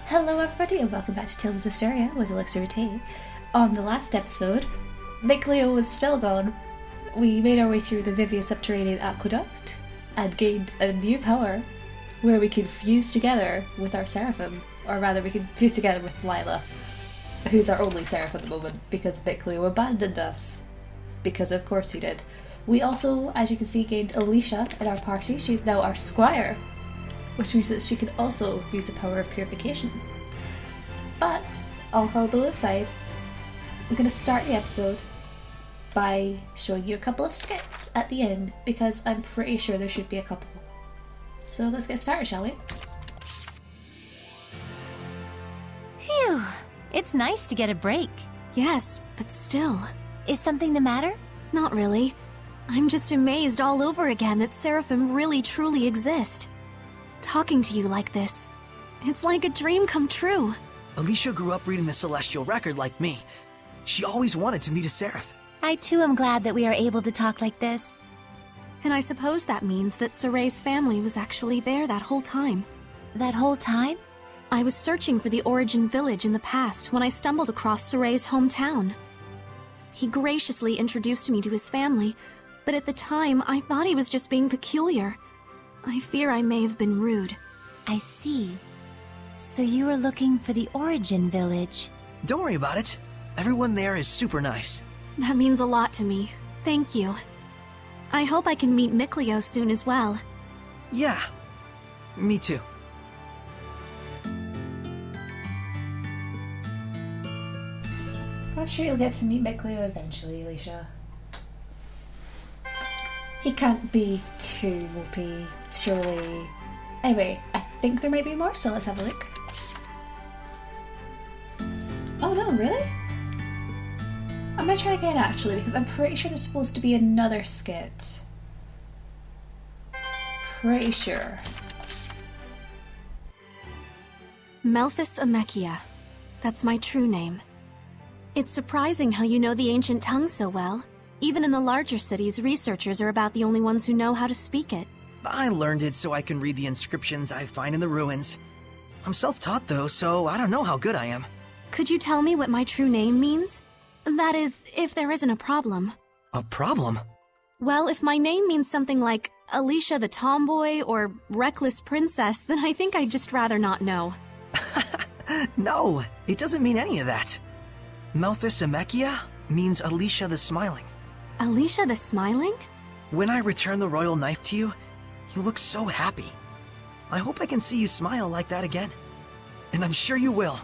Hello everybody and welcome back to Tales of Zestiria with Elixir Tea. On the last episode, Mikleo was still gone. We made our way through the Vivia subterranean aqueduct and gained a new power where we could fuse together with our Seraphim. Or rather, we could fuse together with Lila, who's our only Seraph at the moment because Mikleo abandoned us. Because of course he did. We also, as you can see, gained Alicia in our party. She's now our squire, which means that she can also use the power of purification. But, all hullabaloo aside, I'm going to start the episode by showing you a couple of skits at the end, because I'm pretty sure there should be a couple. So let's get started, shall we? Phew, it's nice to get a break. Yes, but still. Is something the matter? Not really. I'm just amazed all over again that Seraphim really truly exist. Talking to you like this, it's like a dream come true. Alicia grew up reading the Celestial Record like me. She always wanted to meet a Seraph. I too am glad that we are able to talk like this. And I suppose that means that Sorceress's family was actually there that whole time. That whole time? I was searching for the Origin Village in the past when I stumbled across Sorceress's hometown. He graciously introduced me to his family, but at the time I thought he was just being peculiar. I fear I may have been rude. I see. So you were looking for the Origin Village. Don't worry about it. Everyone there is super nice. That means a lot to me. Thank you. I hope I can meet Mikleo soon as well. Yeah, me too. I'm sure you'll get to meet Mikleo eventually, Alicia. He can't be too ropey, surely. Anyway, I think there might be more, so let's have a look. Oh no, really? I'm gonna try again actually, because I'm pretty sure there's supposed to be another skit. Pretty sure. Melphis Amechia. That's my true name. It's surprising how you know the ancient tongue so well. Even in the larger cities, researchers are about the only ones who know how to speak it. I learned it so I can read the inscriptions I find in the ruins. I'm self-taught though, so I don't know how good I am. Could you tell me what my true name means? That is, if there isn't a problem. A problem? Well, if my name means something like Alicia the Tomboy or Reckless Princess, then I think I'd just rather not know. No, it doesn't mean any of that. Melphis Amechia means Alicia the Smiling. Alicia the Smiling? When I return the royal knife to you, you look so happy. I hope I can see you smile like that again. And I'm sure you will,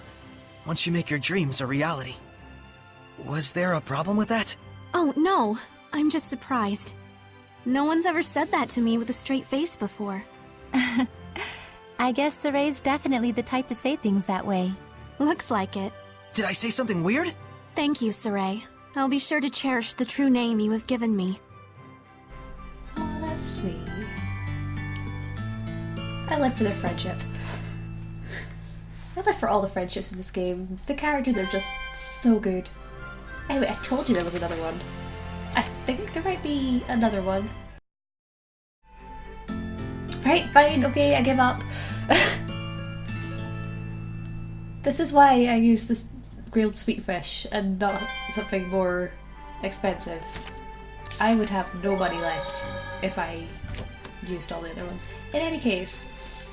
once you make your dreams a reality. Was there a problem with that? Oh, no. I'm just surprised. No one's ever said that to me with a straight face before. I guess Sorceress's definitely the type to say things that way. Looks like it. Did I say something weird? Thank you, Sorceress. I'll be sure to cherish the true name you have given me. Oh, that's sweet. I live for their friendship. I live for all the friendships in this game. The characters are just so good. Anyway, I told you there was another one. I think there might be another one. Right, fine, okay, I give up. This is why I use this grilled sweet fish and not something more expensive. I would have no money left if I used all the other ones. In any case,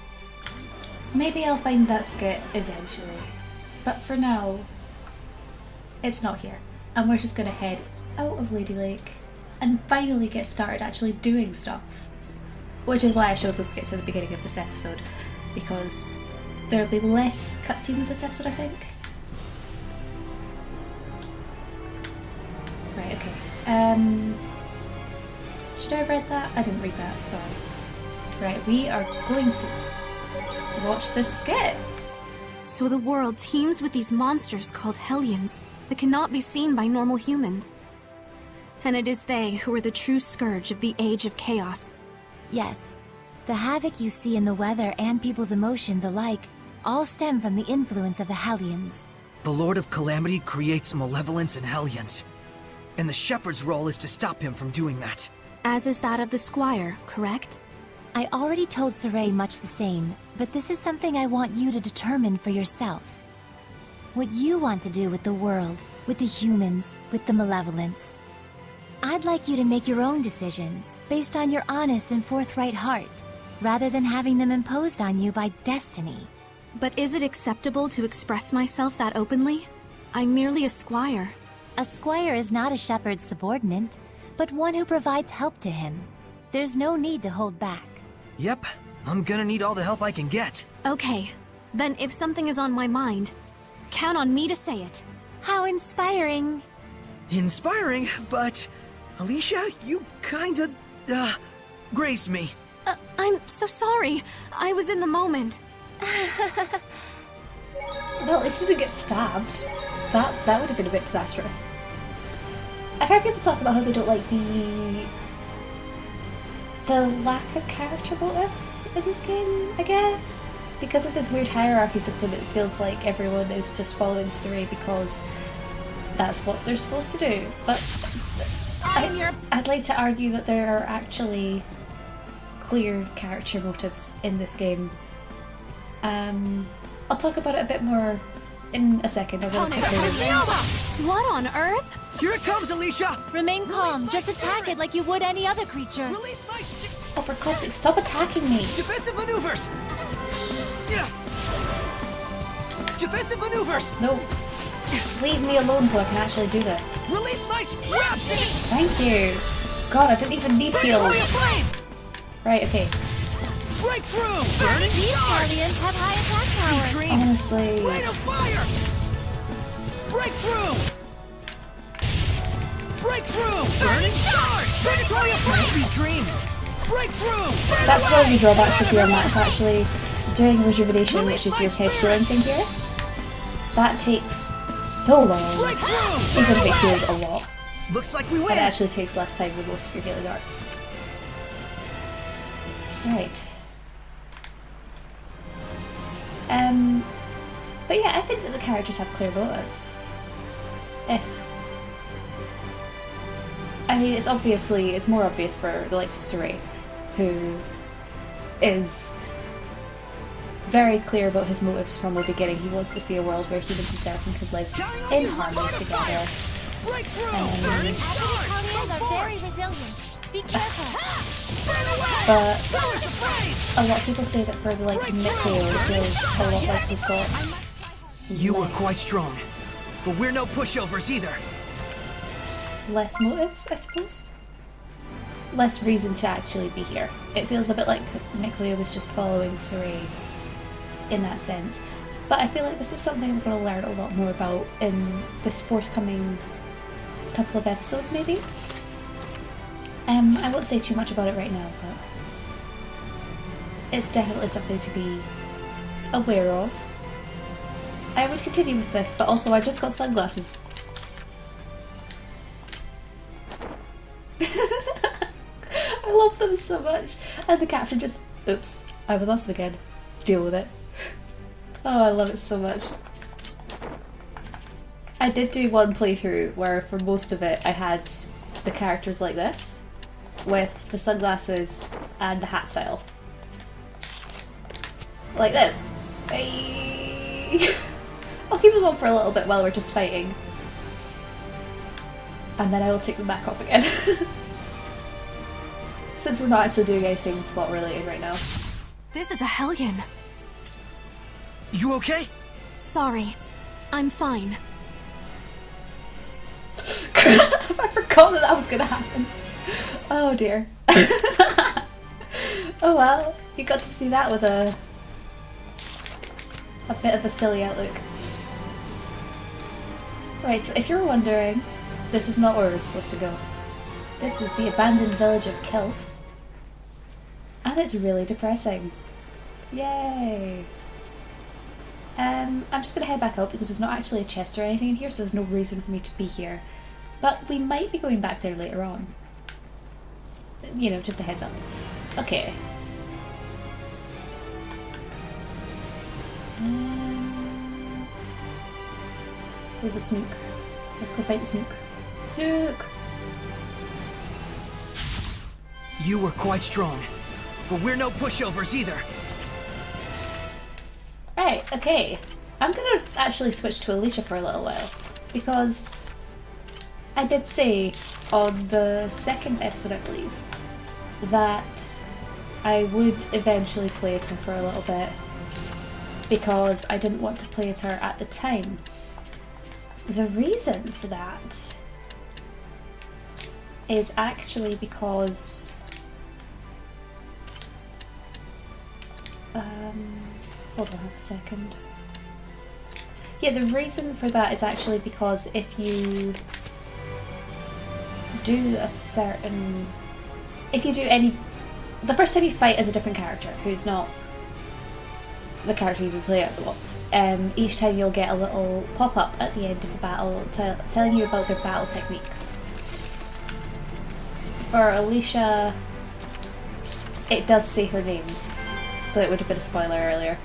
maybe I'll find that skit eventually. But for now, it's not here. And we're just gonna head out of Lady Lake and finally get started actually doing stuff. Which is why I showed those skits at the beginning of this episode, because there'll be less cutscenes this episode, I think. Right, okay. Should I have read that? I didn't read that, sorry. Right, we are going to watch this skit. So the world teems with these monsters called Hellions that cannot be seen by normal humans. And it is they who are the true scourge of the Age of Chaos. Yes, the havoc you see in the weather and people's emotions alike all stem from the influence of the Hellions. The Lord of Calamity creates malevolence and Hellions, and the Shepherd's role is to stop him from doing that. As is that of the Squire, correct? I already told Sorey much the same, but this is something I want you to determine for yourself. What you want to do with the world, with the humans, with the malevolence. I'd like you to make your own decisions, based on your honest and forthright heart, rather than having them imposed on you by destiny. But is it acceptable to express myself that openly? I'm merely a squire. A squire is not a shepherd's subordinate, but one who provides help to him. There's no need to hold back. Yep, I'm gonna need all the help I can get. Okay, then if something is on my mind, count on me to say it. How inspiring! Inspiring, but... Alicia, you kinda, grazed me. I'm so sorry. I was in the moment. Well, at least he didn't get stabbed. That would have been a bit disastrous. I've heard people talk about how they don't like the lack of character motives in this game, I guess. Because of this weird hierarchy system, it feels like everyone is just following Sorey because that's what they're supposed to do. But I'd like to argue that there are actually clear character motives in this game. I'll talk about it a bit more in a second. What on earth? Here it comes, Alicia! Remain calm, just attack it like you would any other creature. Release my... Oh, for God's sake, stop attacking me! Defensive maneuvers! Defensive maneuvers! No. Leave me alone so I can actually do this. Release my rhapsody! Thank you! God, I didn't even need heal. Right, okay. Breakthrough! Burning These charge! aliens have high attack power. Sweet dreams! Honestly. Light of fire! Breakthrough! Breakthrough! Burning charge! Predatory approach! Sweet dreams! Breakthrough! That's one of the drawbacks of the Max actually. Doing rejuvenation, which is your head healing thing here. That takes so long. Breakthrough! Even if it heals a lot. Looks like we It win! actually takes less time than most of your healing arts. Right. But yeah, I think that the characters have clear motives. I mean, it's more obvious for the likes of Sorey, who is very clear about his motives from the beginning. He wants to see a world where humans and Seraphim could live in harmony together. Aliens are very resilient. Be careful. But a lot of people say that for the likes of Mikleo, it feels a lot like we've got You were quite strong, but we're no pushovers either. less motives, I suppose. Less reason to actually be here. It feels a bit like Mikleo was just following Sorey in that sense. But I feel like this is something we're going to learn a lot more about in this forthcoming couple of episodes, maybe. I won't say too much about it right now, but it's definitely something to be aware of. I would continue with this, but also I just got sunglasses. I love them so much. And the caption just, oops, I was awesome again. Deal with it. Oh, I love it so much. I did do one playthrough where for most of it I had the characters like this, with the sunglasses and the hat style. Like this. Hey. I'll keep them on for a little bit while we're just fighting. And then I will take them back off again. Since we're not actually doing anything plot related right now. This is a hellion. You okay? Sorry. I'm fine. I forgot that was gonna happen. Oh dear. Oh well, you got to see that with a bit of a silly outlook. Right, so if you're wondering, this is not where we're supposed to go. This is the abandoned village of Kilf. And it's really depressing. Yay! I'm just gonna head back out because there's not actually a chest or anything in here, so there's no reason for me to be here. But we might be going back there later on. You know, just a heads up. Okay. There's a snook. Let's go fight the snook. Snook! You were quite strong, but we're no pushovers either. Right, okay. I'm gonna actually switch to Alicia for a little while, because I did say on the second episode, I believe, that I would eventually play as her for a little bit, because I didn't want to play as her at the time. The reason for that is actually because hold on a second. Yeah, the reason for that is actually because if you do the first time you fight as a different character who's not the character you've been playing as a lot, each time you'll get a little pop-up at the end of the battle telling you about their battle techniques. For Alicia, it does say her name, so it would have been a spoiler earlier.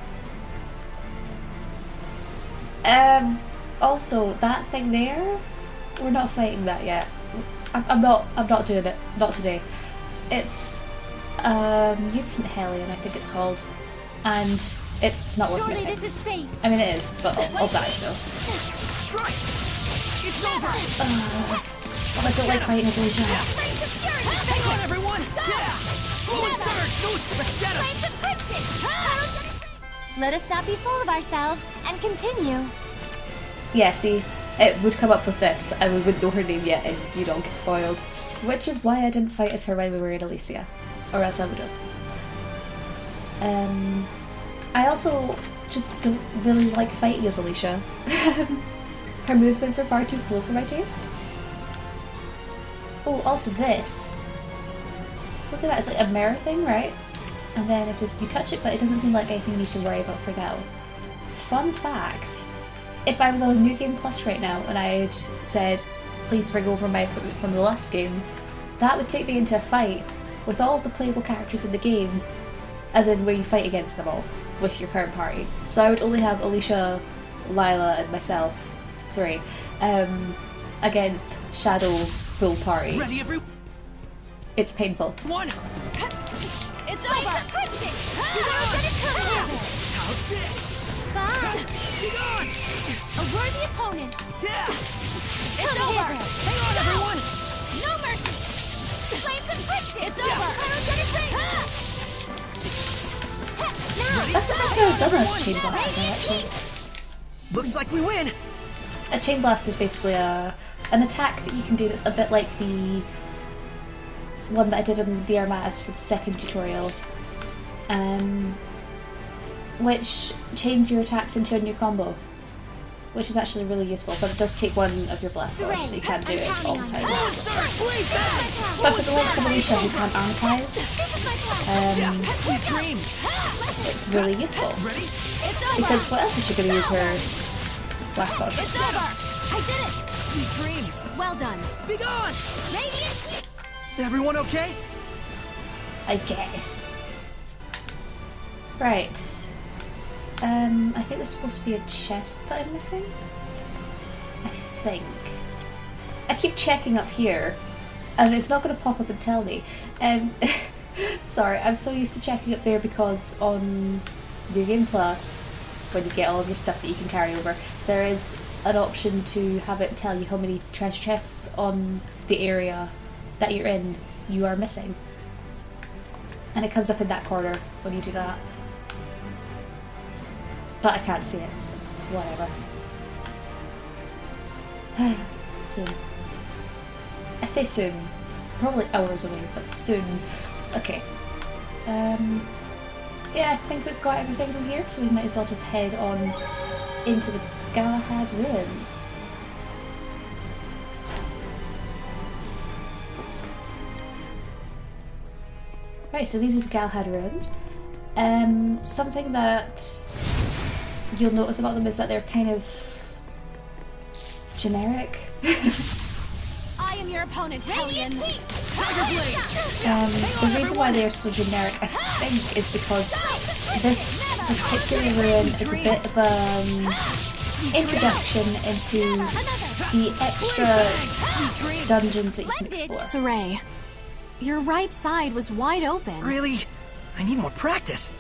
Also, that thing there, we're not fighting that yet. I'm not doing it. Not today. It's Mutant Hellion, I think it's called, and it's not worth my time. This is fate. I mean, it is, but I'll die, so. Strike! It's over! I don't like fighting as Alicia. Hang on, everyone! Yeah! Fluid surge! Boost! Let's get him! Let us not be full of ourselves and continue. Yeah, see, it would come up with this, and we wouldn't know her name yet, and you don't get spoiled. Which is why I didn't fight as her when we were in Alicia, or else I would have. I also just don't really like fighting as Alicia. Her movements are far too slow for my taste. Oh, also this. Look at that, it's like a mirror thing, right? And then it says you touch it, but it doesn't seem like anything you need to worry about for now. Fun fact, if I was on a New Game Plus right now and I had said, please bring over my equipment from the last game, that would take me into a fight with all of the playable characters in the game, as in where you fight against them all with your current party. So I would only have Alicia, Lila, and myself, against Shadow full party. Ready, everyone? It's painful. One! It's over. How's this? Fine. Be gone! A worthy opponent. Yeah! It's over. Hang on, everyone! No mercy. Flames and crimson. It's over. Now. That's the first time I've done a Chain Blast before, actually. Looks like we win! A Chain Blast is basically an attack that you can do that's a bit like the one that I did on the Armatis for the second tutorial, which chains your attacks into a new combo, which is actually really useful, but it does take one of your blast bars, so you can't do it all the time. But for the likes of Alicia who can't armatize, it's really useful, because what else is she going to use her blast bar? It's over. I did it. Sweet dreams! Well done. Be gone! Radiant. Everyone okay? I guess. Right. I think there's supposed to be a chest that I'm missing. I think. I keep checking up here, and it's not going to pop up and tell me. Sorry, I'm so used to checking up there because on New Game Plus, when you get all of your stuff that you can carry over, there is an option to have it tell you how many treasure chests on the area that you're in you are missing, and it comes up in that corner when you do that, but I can't see it, so whatever. Soon. I say soon, probably hours away, but soon. Okay. Yeah, I think we've got everything from here, so we might as well just head on into the Galahad Ruins. Right, so these are the Galahad Ruins. Something that you'll notice about them is that they're kind of generic. I am your opponent, Hellion. The reason why they're so generic, I think, is because this particular ruin is a bit of an introduction into the extra dungeons that you can explore. Sorceress, your right side was wide open. Really? I need more practice.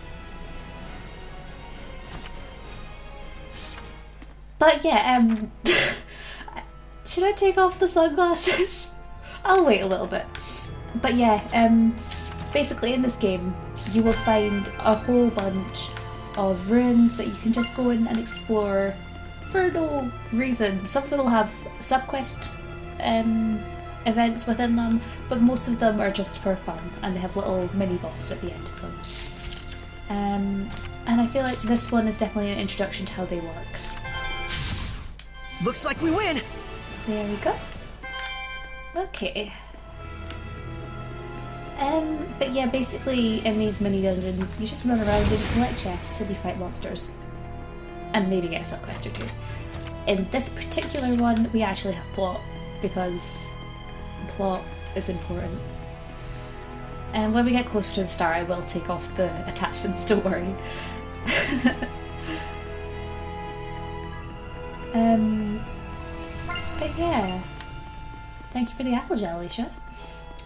But yeah, should I take off the sunglasses? I'll wait a little bit. But yeah, basically in this game, you will find a whole bunch of ruins that you can just go in and explore for no reason. Some of them will have subquest events within them, but most of them are just for fun, and they have little mini bosses at the end of them. And I feel like this one is definitely an introduction to how they work. Looks like we win! There we go. Okay. But yeah, basically in these mini dungeons, you just run around and collect chests till you fight monsters. And maybe get a subquest or two. In this particular one, we actually have plot, because plot is important. And when we get closer to the star, I will take off the attachments, don't worry. But yeah. Thank you for the apple gel, Alicia.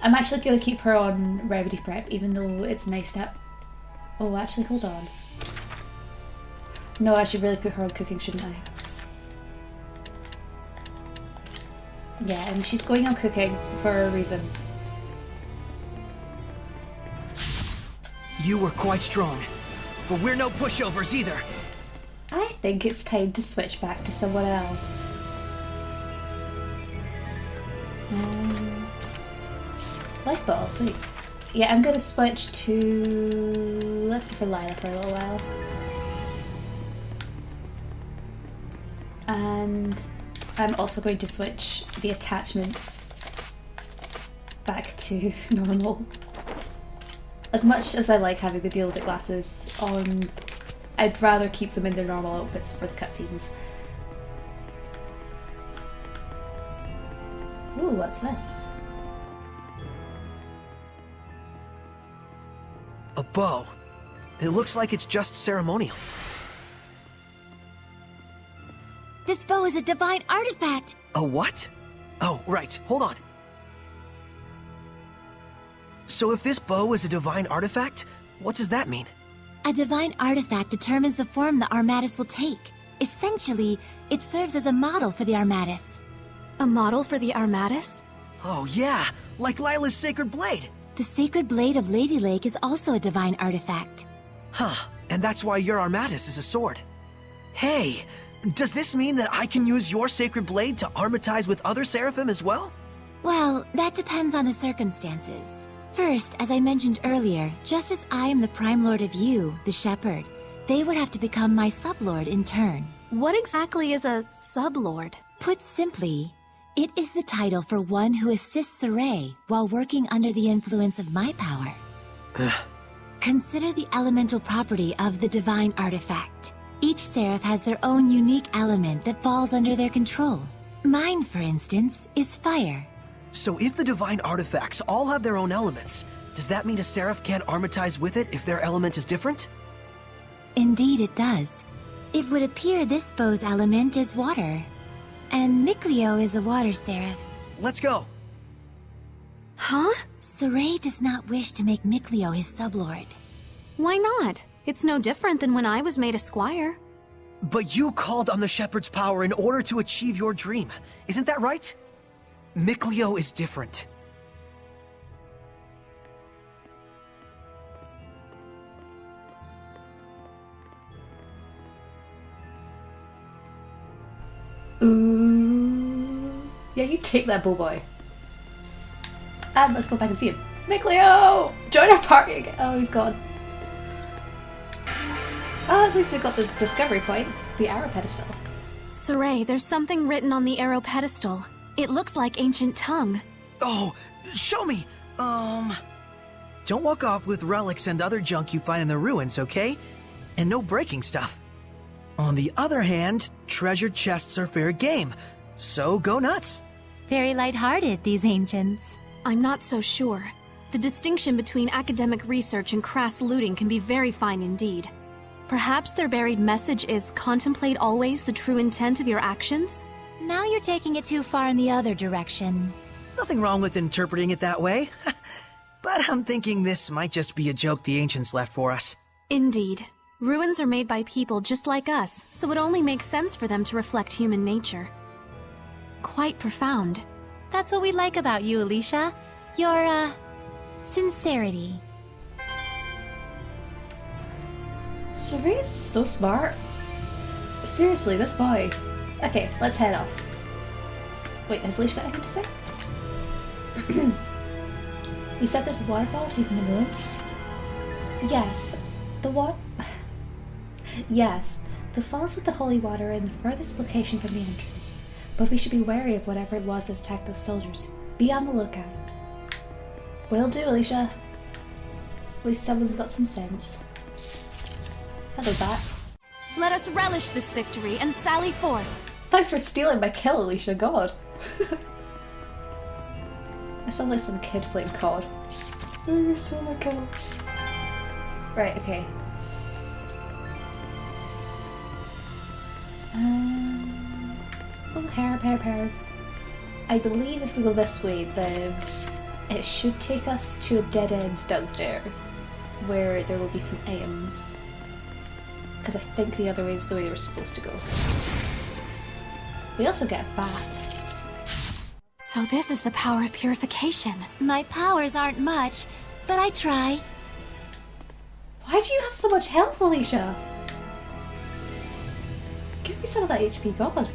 I'm actually going to keep her on remedy prep, even though it's nice to... Oh, actually, hold on. No, I should really put her on cooking, shouldn't I? Yeah, and she's going on cooking for a reason. You were quite strong, but we're no pushovers either. I think it's time to switch back to someone else. Life bottle, sweet. Yeah, I'm gonna switch to... Let's go for Lila for a little while. And I'm also going to switch the attachments back to normal. As much as I like having to deal with the glasses on, I'd rather keep them in their normal outfits for the cutscenes. Ooh, what's this? A bow. It looks like it's just ceremonial. This bow is a divine artifact! A what? Oh, right. Hold on. So if this bow is a divine artifact, what does that mean? A divine artifact determines the form the Armatus will take. Essentially, it serves as a model for the Armatus. A model for the Armatus? Oh yeah, like Lila's sacred blade. The sacred blade of Lady Lake is also a divine artifact. Huh, and that's why your Armatus is a sword. Hey, does this mean that I can use your sacred blade to armatize with other seraphim as well? Well, that depends on the circumstances. First, as I mentioned earlier, just as I am the Prime Lord of you, the Shepherd, they would have to become my sublord in turn. What exactly is a sublord? Put simply, it is the title for one who assists Sorceress while working under the influence of my power. Consider the elemental property of the divine artifact. Each seraph has their own unique element that falls under their control. Mine, for instance, is fire. So if the divine artifacts all have their own elements, does that mean a seraph can't armatize with it if their element is different? Indeed it does. It would appear this bow's element is water. And Mikleo is a water seraph. Let's go. Huh? Sorceress does not wish to make Mikleo his sublord. Why not? It's no different than when I was made a squire. But you called on the Shepherd's power in order to achieve your dream. Isn't that right? Mikleo is different. Ooh. Yeah, you take that, bull boy. And let's go back and see him. Mikleo! Join our party again. Oh, he's gone. Oh, at least we got this discovery point. The arrow pedestal. Sorceress, there's something written on the arrow pedestal. It looks like ancient tongue. Oh, show me! Don't walk off with relics and other junk you find in the ruins, okay? And no breaking stuff. On the other hand, treasure chests are fair game, so go nuts. Very light-hearted, these ancients. I'm not so sure. The distinction between academic research and crass looting can be very fine indeed. Perhaps their buried message is contemplate always the true intent of your actions? Now you're taking it too far in the other direction. Nothing wrong with interpreting it that way. But I'm thinking this might just be a joke the ancients left for us. Indeed. Ruins are made by people just like us, so it only makes sense for them to reflect human nature. Quite profound. That's what we like about you, Alicia. Your, sincerity. Sorceress is so smart. Seriously, this boy. Okay, let's head off. Wait, has Alicia got anything to say? You said there's a waterfall deep in the ruins? Yes. Yes. The falls with the holy water are in the furthest location from the entrance. But we should be wary of whatever it was that attacked those soldiers. Be on the lookout. Will do, Alicia. At least someone's got some sense. Hello, Bat. Let us relish this victory and sally forth. Thanks for stealing my kill, Alicia. God. I sound like some kid playing COD. You stole my kill. Right, okay. Oh, herb. I believe if we go this way, then it should take us to a dead end downstairs, where there will be some items. Because I think the other way is the way we're supposed to go. We also get a bat. So this is the power of purification. My powers aren't much, but I try. Why do you have so much health, Alicia? Give me some of that HP, God.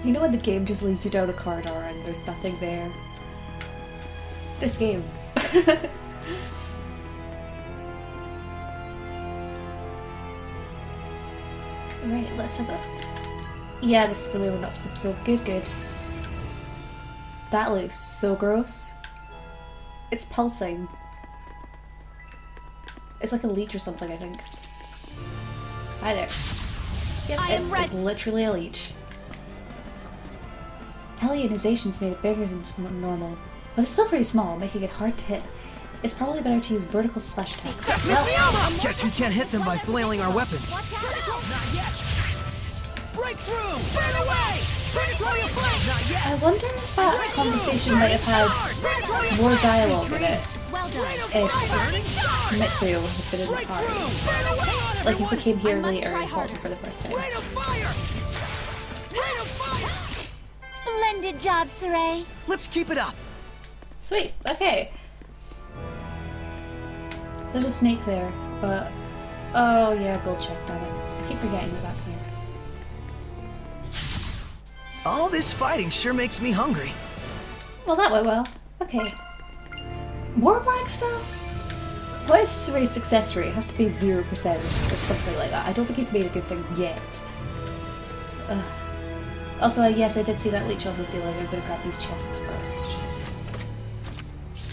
You know when the game just leads you down a corridor and there's nothing there? This game. Right, let's have a... Yeah, this is the way we're not supposed to go. Good. That looks so gross. It's pulsing. It's like a leech or something, I think. Hi there. Yep, it's literally a leech. Helionization's made it bigger than normal, but it's still pretty small, making it hard to hit. It's probably better to use vertical slash attacks. Guess we can't hit them by flailing our weapons. Not yet. Break through! Burn away! Predatory flame! Not yet. I wonder if that conversation might have had more dialogue in it. Well done. If Micleo had been in the party. Like if we came here later and fought him for the first time. Rate of fire! Rate of fire! Splendid job, Saray. Let's keep it up. Sweet, okay. There's a snake there, but... Oh yeah, gold chest, damn it. I keep forgetting that that's there. All this fighting sure makes me hungry. Well, that went well. Okay. More black stuff? Why is Sorceress' success rate? It has to be 0% or something like that. I don't think he's made a good thing yet. Also, yes, I did see that leech on the ceiling. I'm gonna grab these chests first.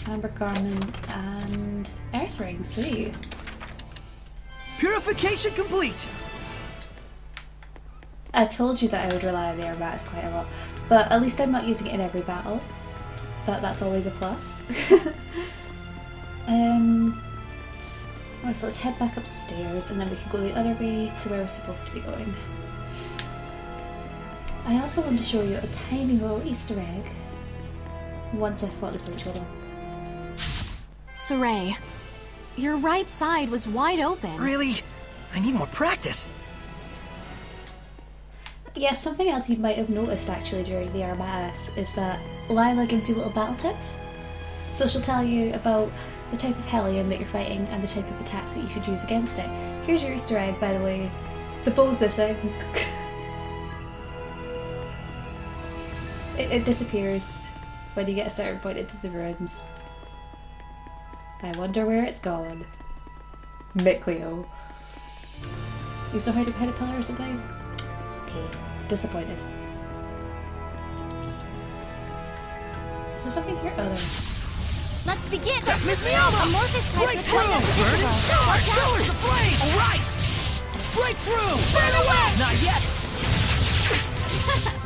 Amber garment and earth ring, sweet. Purification complete! I told you that I would rely on the aromatics quite a lot, but at least I'm not using it in every battle. That's always a plus. Alright, so let's head back upstairs and then we can go the other way to where we're supposed to be going. I also want to show you a tiny little Easter egg once I've fought this leech. Hold on. Saray, your right side was wide open. Really? I need more practice. Yeah, something else you might have noticed actually during the Armadas is that Lila gives you little battle tips. So she'll tell you about the type of Hellion that you're fighting and the type of attacks that you should use against it. Here's your Easter egg, by the way. The bow's missing. it disappears when you get a certain point into the ruins. I wonder where it's gone. Micleo. You know how to hit a pillar or something? Okay, disappointed. Is there something here? Oh, there's... Let's begin! Miss Miyama! Amorphous types Break are through! quite Burn and unpredictable. charge! Pillars of flame! Alright! Break through! Burn away! Not yet!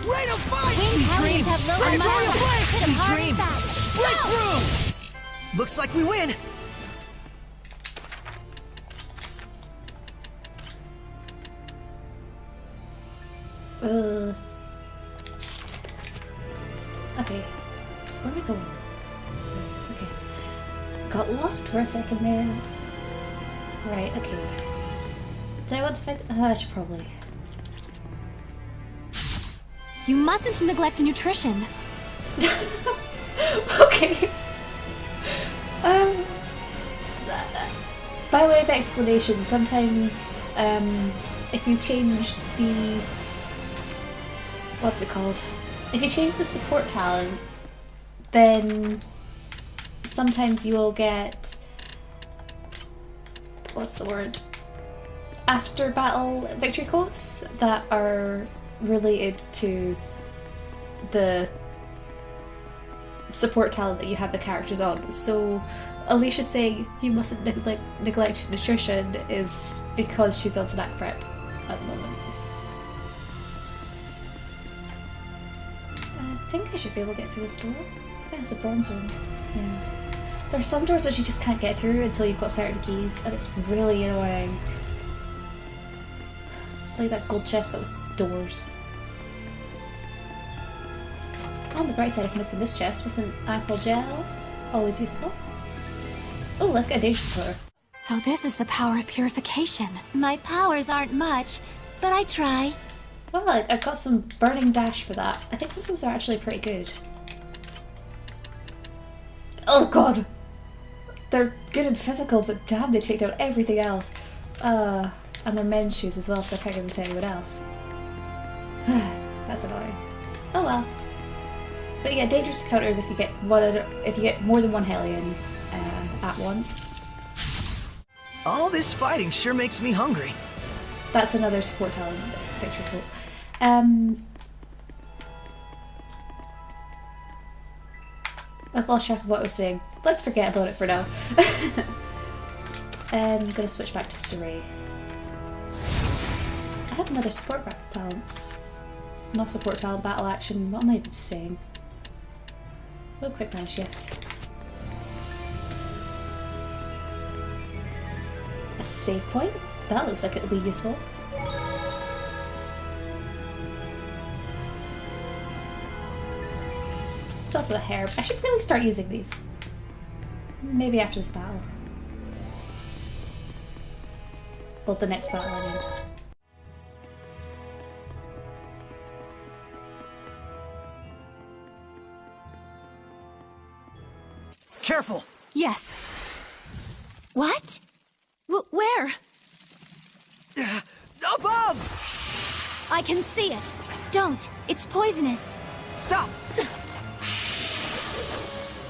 Rate of fire! Winged Sweet Hellions dreams! have low Predatory mileage. flame! Hit 'em Sweet hard and dreams! fast. Break Go! through! Looks like we win. Okay. Where am I going? This way. Okay. Got lost for a second there. Right, okay. Do I want to fight? I should probably. You mustn't neglect nutrition. Okay. By way of explanation, sometimes if you change the what's it called? If you change the support talent, then sometimes you will get what's the word? After battle victory quotes that are related to the support talent that you have the characters on. So Alicia saying you mustn't neglect nutrition is because she's on snack prep at the moment. I think I should be able to get through this door. I think it's a bronze one. Yeah. There are some doors which you just can't get through until you've got certain keys, and it's really annoying. Like that gold chest but with doors. On the bright side, I can open this chest with an apple gel. Always useful. Oh, let's get a danger splitter. So this is the power of purification. My powers aren't much, but I try. Well, I've got some burning dash for that. I think those ones are actually pretty good. Oh god! They're good in physical, but damn, they take down everything else. And they're men's shoes as well, so I can't give them to anyone else. That's annoying. Oh well. But yeah, dangerous encounters if you get more than one Hellion at once. All this fighting sure makes me hungry. That's another support talent picture quote. I've lost track of what I was saying. Let's forget about it for now. I'm gonna switch back to Sorceress. I have another support talent. Not support talent, battle action. What am I even saying? Oh, quick mash, yes. A save point? That looks like it'll be useful. It's also a herb. I should really start using these. Maybe after this battle. Well, the next battle, I mean. Careful! Yes. What? Where? Above! I can see it. Don't. It's poisonous. Stop!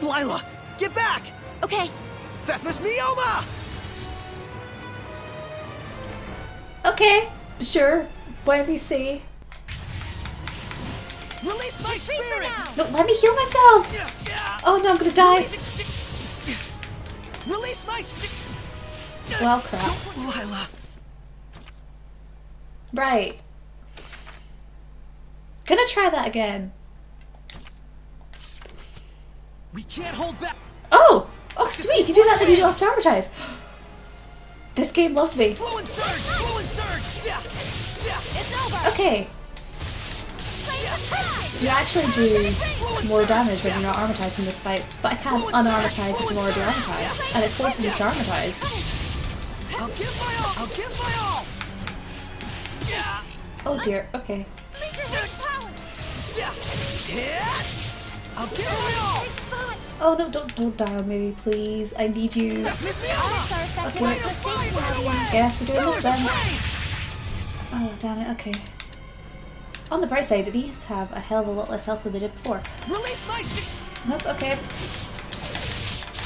Lila, get back! Okay. Fethmus Mioma! Okay, sure. Whatever you say. Release my spirit! No, let me heal myself! Oh no, I'm gonna die! Release my spirit! Well, crap. Lila. Right. Gonna try that again. We can't hold back! Oh! Oh, sweet! If you do that, then you don't have to advertise. This game loves me. Flow and surge! Flow and surge! It's over. Okay. You actually do more damage when you're not armatized in this fight, but I can't unarmatize if I'm already armatized, and it forces you to armatize. I'll give my all! I'll give my all! Oh dear, okay. I'll give my all! Oh no, don't die on me, please. I need you. Miss Mioma! Okay. Guess we're doing this then. Oh, damn it, okay. On the bright side, these have a hell of a lot less health than they did before. Release my Nope, okay.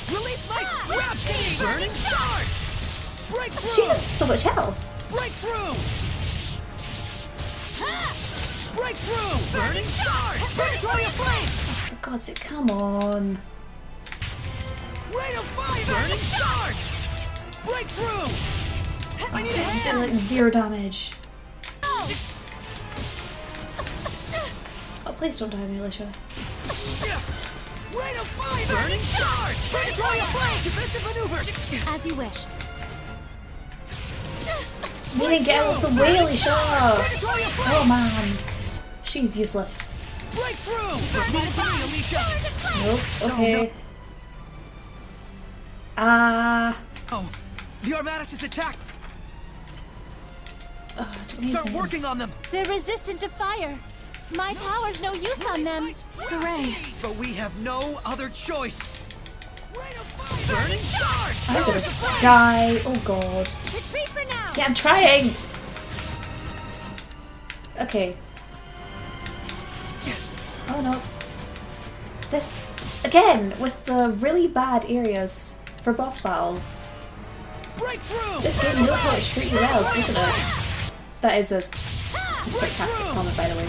Release my Rhapsody! Burning Shard! Break through! She has so much health. Break through! Break through! Burning Shard! Spiritual Flame! For God's sake, come on. Rain of Fire! Burning Shard! Break through! I need a I'm hand! doing like 0 damage. Oh, please don't die, Alicia. Rain of Fire! Burning Shard! Spiritual Flame! Defensive maneuver! As you wish. You need to get out of the way, Alicia! Spiritual Flame! Oh man. She's useless. Breakthrough! Leave it to me, Alicia! Nope. Okay. Oh, the Armatus is attacked! Oh, don't use Start him. working on them! They're resistant to fire. My power's no use on them. Saray, But we have no other choice! Burning shards! I'm gonna die. Oh god. Retreat for now. Yeah, I'm trying. Okay. Oh no. This again with the really bad areas for boss battles. Breakthrough! This game knows how to treat you well, doesn't it? That is a sarcastic comment, by the way.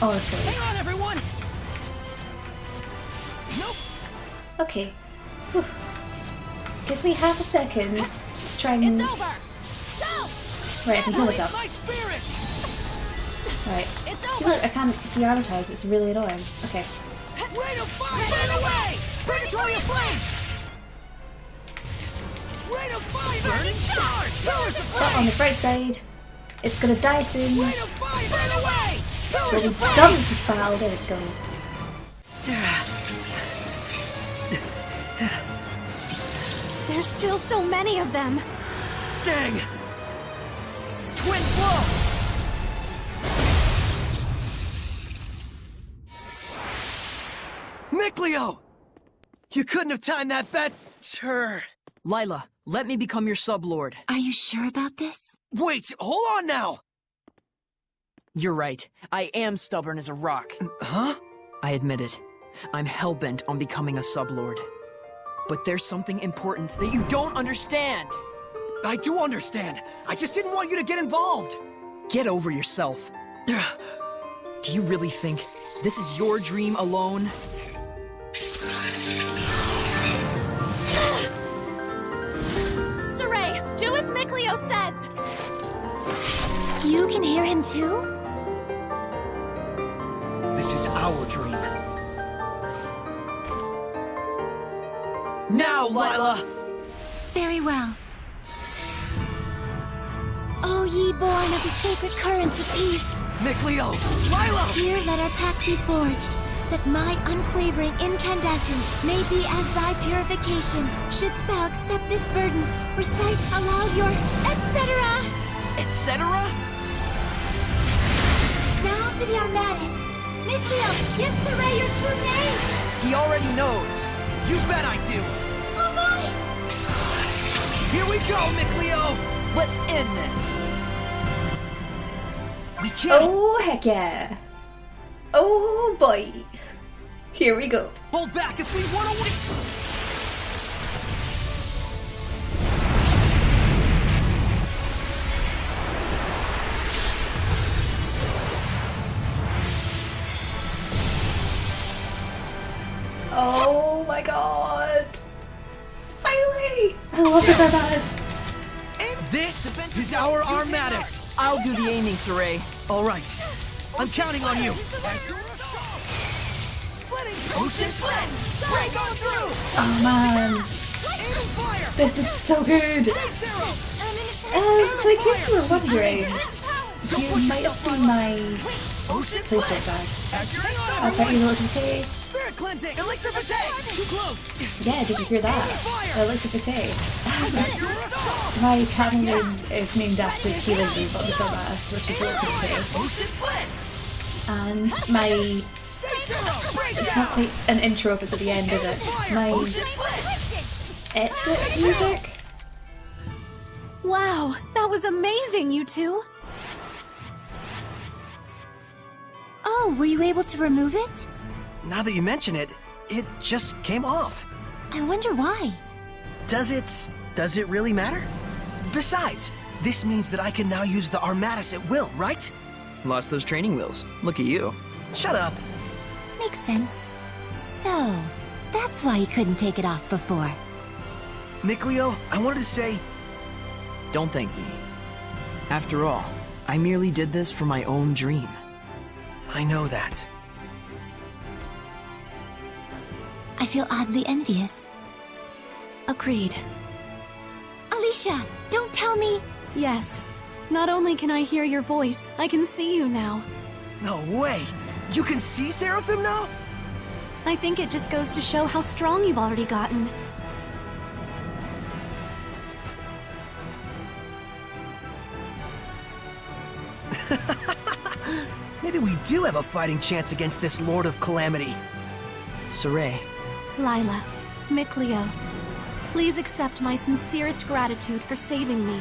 Honestly. Hang on, everyone! Nope! Okay. Whew. Give me half a second to try and... It's over. Go. Right, I can heal myself. My spirit! Right. It's See, over. look, I can't de-armatize. It's really annoying. Okay. Rain of fire! Burn away! Purgatory of flame! Rain of fire! Burning shards! Pillars of But on flame! the bright side, it's gonna die soon. Rain of fire! Burn away! We'll Pillars be of flame! done with this battle. There we go. there's still so many of them. Dang! Twin blow! Miclio! You couldn't have timed that better. Lila, let me become your sublord. Are you sure about this? Wait, hold on now! You're right. I am stubborn as a rock. Huh? I admit it. I'm hellbent on becoming a sublord. But there's something important that you don't understand. I do understand. I just didn't want you to get involved. Get over yourself. Do you really think this is your dream alone? Saray, do as Miclio says. You can hear him too? This is our dream. Now, Lila! Very well. O ye born of the sacred currents of peace, Miclio! Lila! here let our pact be forged, that my unquavering incandescence may be as thy purification. Shouldst thou accept this burden, recite aloud your etc. Etc.? Now for the Armatus. Miclio, give Saray your true name! He already knows. You bet I do! Oh my! Here we go, Miclio! Let's end this. We can't Oh, heck yeah. Oh, boy. Here we go. hold back if we want to win! Oh my god. Finally. I love this Armatus. This is our Armatus! I'll do the aiming, Saray. Alright, I'm counting on you! Splitting ocean flames! Break on through! Oh man. Aim and fire! This is so good. Saint Zero! So in case you were wondering, you might have seen my... Ocean Please don't flames! die. Hang on, I bet you everyone! Elixir Pate. Spirit cleansing! Elixir Pate! Too close! Yeah, did you hear that? Elixir Pate. Your assault! My channel name is named after the healing move on this Armatus, which is Elixir Pate. Ocean blitz! And my... Saint Zero! Break It's down! not quite an intro if it's at the end, is it? Fire! My Ocean blitz! exit music? Wow, that was amazing, you two. Oh, were you able to remove it? Now that you mention it, it just came off. I wonder why. Does it really matter? Besides, this means that I can now use the Armatus at will, right? Lost those training wheels. Look at you. Shut up. Makes sense. So, that's why you couldn't take it off before. Miclio, I wanted to say, Don't thank me. After all, I merely did this for my own dream. I know that. I feel oddly envious. Agreed. Alicia, don't tell me! Yes. Not only can I hear your voice, I can see you now. No way! You can see Seraphim now? I think it just goes to show how strong you've already gotten. Maybe we do have a fighting chance against this Lord of Calamity. Sorey. Lila, Mikleo, please accept my sincerest gratitude for saving me.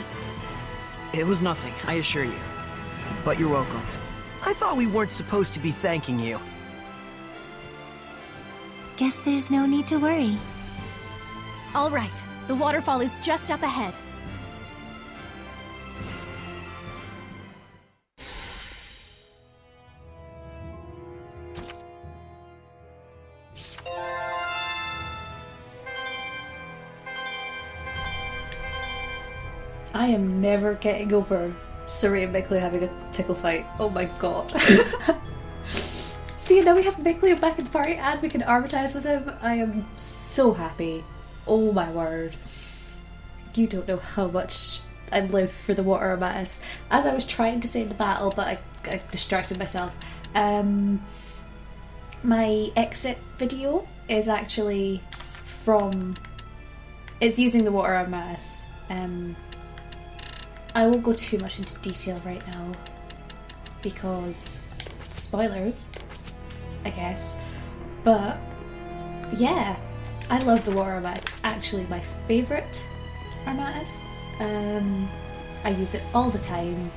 It was nothing, I assure you. But you're welcome. I thought we weren't supposed to be thanking you. Guess there's no need to worry. All right, the waterfall is just up ahead. I am never getting over Sorey and Mikleo having a tickle fight. Oh my god. See, now we have Mikleo back in the party and we can armatize with him. I am so happy. Oh my word. You don't know how much I live for the water armatus. As I was trying to say in the battle, but I distracted myself. My exit video is actually from... It's using the water armatus. I won't go too much into detail right now because spoilers, I guess. But yeah, I love the water armatus. It's actually my favourite armatus. I use it all the time.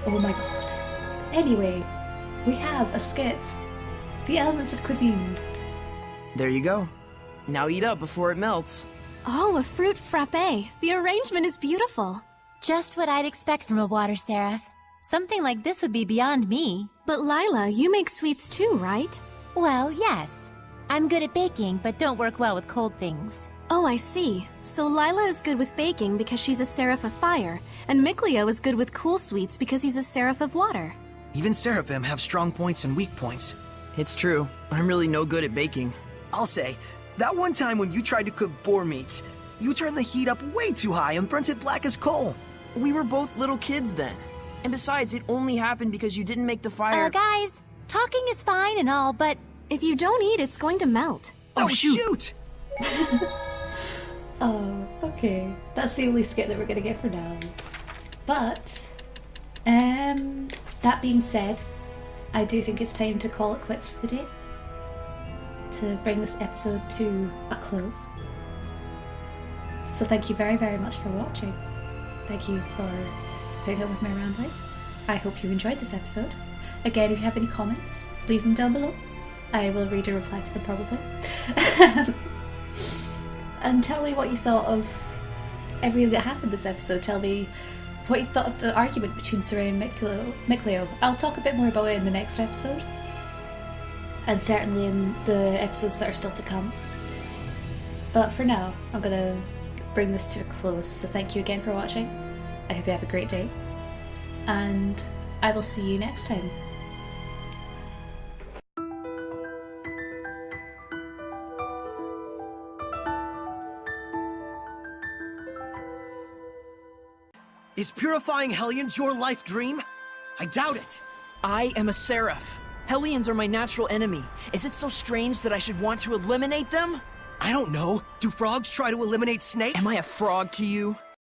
Oh my god. Anyway, we have a skit. The elements of cuisine. There you go. Now eat up before it melts. Oh, a fruit frappe. The arrangement is beautiful. Just what I'd expect from a water seraph. Something like this would be beyond me. But Lila, you make sweets too, right? Well, yes. I'm good at baking, but don't work well with cold things. Oh, I see. So Lila is good with baking because she's a seraph of fire, and Mikleo is good with cool sweets because he's a seraph of water. Even Seraphim have strong points and weak points. It's true. I'm really no good at baking. I'll say, that one time when you tried to cook boar meat, you turned the heat up way too high and burnt it black as coal. We were both little kids then. And besides, it only happened because you didn't make the fire. Guys, talking is fine and all, but... If you don't eat, it's going to melt. Oh, shoot! Oh, okay. That's the only skit that we're gonna get for now. But, that being said, I do think it's time to call it quits for the day. To bring this episode to a close. So thank you very, very much for watching. Thank you for putting up with my rambling. I hope you enjoyed this episode. Again, if you have any comments, leave them down below. I will read and reply to them probably. And tell me what you thought of everything that happened this episode. Tell me what you thought of the argument between Sorey and Mikleo. I'll talk a bit more about it in the next episode. And certainly in the episodes that are still to come. But for now, I'm gonna bring this to a close. So thank you again for watching. I hope you have a great day. And I will see you next time. Is purifying Hellions your life dream? I doubt it. I am a seraph. Hellions are my natural enemy. Is it so strange that I should want to eliminate them? I don't know. Do frogs try to eliminate snakes? Am I a frog to you?